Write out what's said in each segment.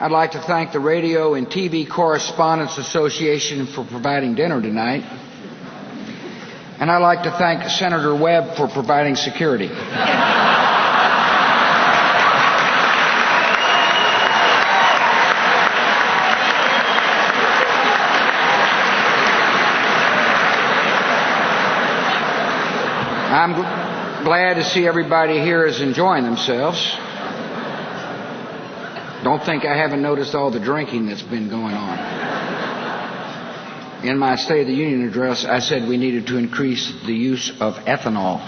I'd like to thank the Radio and TV Correspondents Association for providing dinner tonight. And I'd like to thank Senator Webb for providing security. I'm glad to see everybody here is enjoying themselves. Don't think I haven't noticed all the drinking that's been going on. In my State of the Union address, I said we needed to increase the use of ethanol.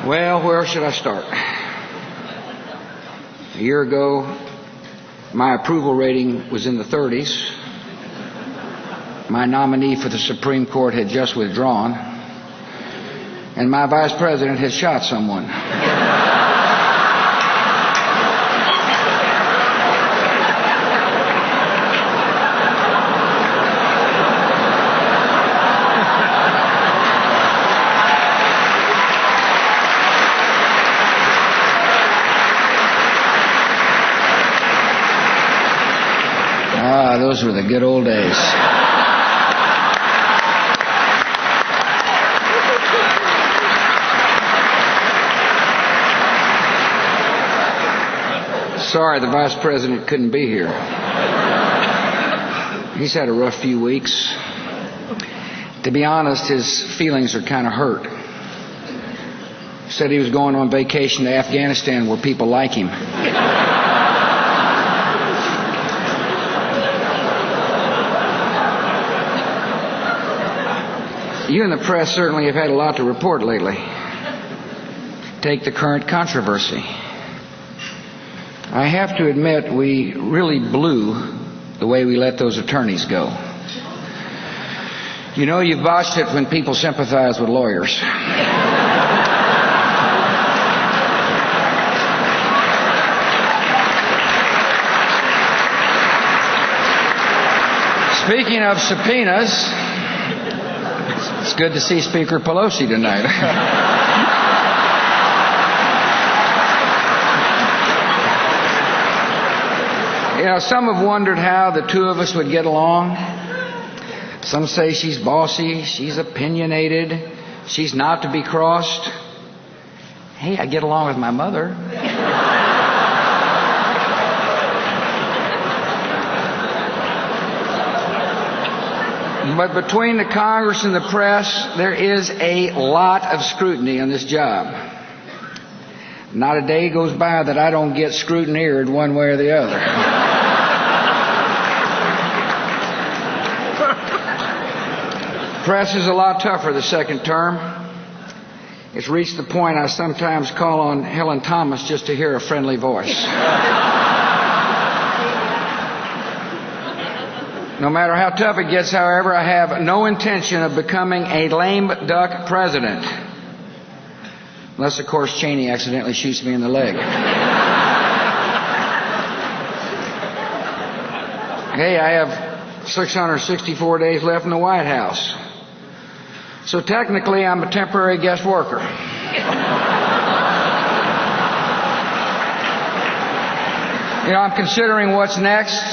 Well, where should I start? A year ago, my approval rating was in the 30s. My nominee for the Supreme Court had just withdrawn, and my vice president had shot someone. Those were the good old days. Sorry, the vice president couldn't be here. He's had a rough few weeks. To be honest, his feelings are kind of hurt. Said he was going on vacation to Afghanistan where people like him. You in the press certainly have had a lot to report lately. Take the current controversy. I have to admit, we really blew the way we let those attorneys go. You know, you've botched it when people sympathize with lawyers. Speaking of subpoenas, it's good to see Speaker Pelosi tonight. You know, some have wondered how the two of us would get along. Some say she's bossy, she's opinionated, she's not to be crossed. Hey, I get along with my mother. But between the Congress and the press, there is a lot of scrutiny on this job. Not a day goes by that I don't get scrutineered one way or the other. Press is a lot tougher the second term. It's reached the point I sometimes call on Helen Thomas just to hear a friendly voice. No matter how tough it gets, however, I have no intention of becoming a lame duck president. Unless, of course, Cheney accidentally shoots me in the leg. Hey, I have 664 days left in the White House. So technically, I'm a temporary guest worker. You know, I'm considering what's next.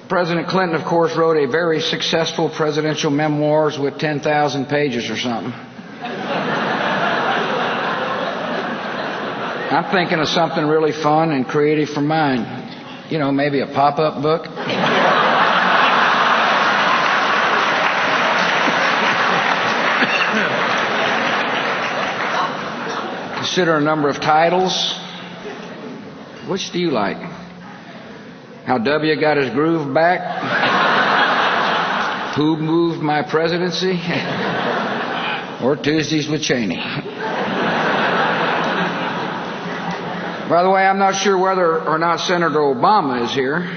President Clinton, of course, wrote a very successful presidential memoirs with 10,000 pages or something. I'm thinking of something really fun and creative for mine. You know, maybe a pop-up book. Consider a number of titles. Which do you like? How W got his groove back? Who moved my presidency? Or Tuesdays with Cheney? By the way, I'm not sure whether or not Senator Obama is here.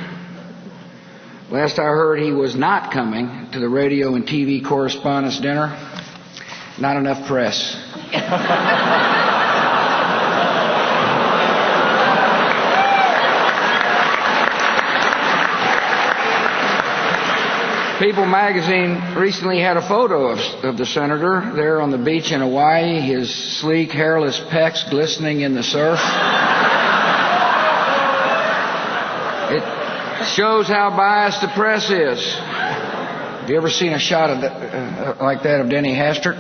Last I heard, he was not coming to the Radio and TV Correspondents' Dinner. Not enough press. People magazine recently had a photo of the senator there on the beach in Hawaii, his sleek, hairless pecs glistening in the surf. It shows how biased the press is. Have you ever seen a shot of like that of Denny Hastert?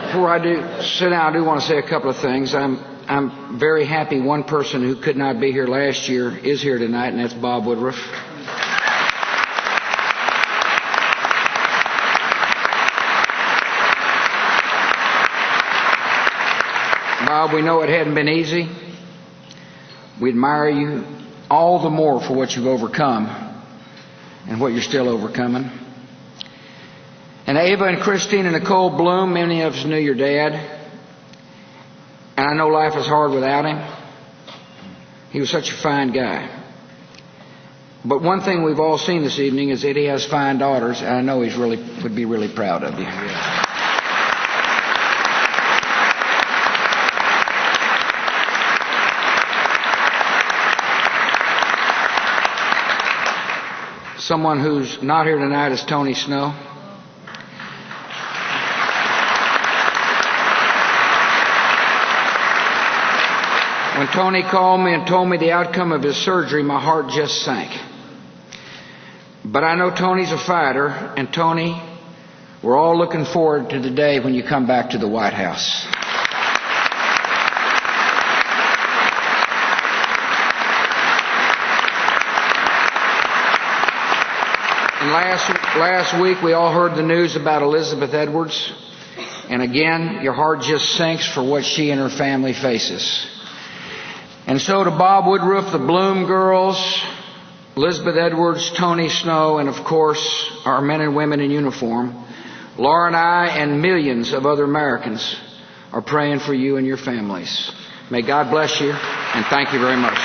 Before I do sit down, I do want to say a couple of things. I'm very happy one person who could not be here last year is here tonight, and that's Bob Woodruff. Bob, we know it hadn't been easy. We admire you all the more for what you've overcome and what you're still overcoming. And Ava and Christine and Nicole Bloom, many of us knew your dad. And I know life is hard without him. He was such a fine guy. But one thing we've all seen this evening is that he has fine daughters, and I know he would be really proud of you. Someone who's not here tonight is Tony Snow. When Tony called me and told me the outcome of his surgery, my heart just sank. But I know Tony's a fighter, and Tony, we're all looking forward to the day when you come back to the White House. And last week we all heard the news about Elizabeth Edwards. And again, your heart just sinks for what she and her family faces. And so to Bob Woodruff, the Bloom girls, Elizabeth Edwards, Tony Snow, and of course our men and women in uniform, Laura and I and millions of other Americans are praying for you and your families. May God bless you, and thank you very much.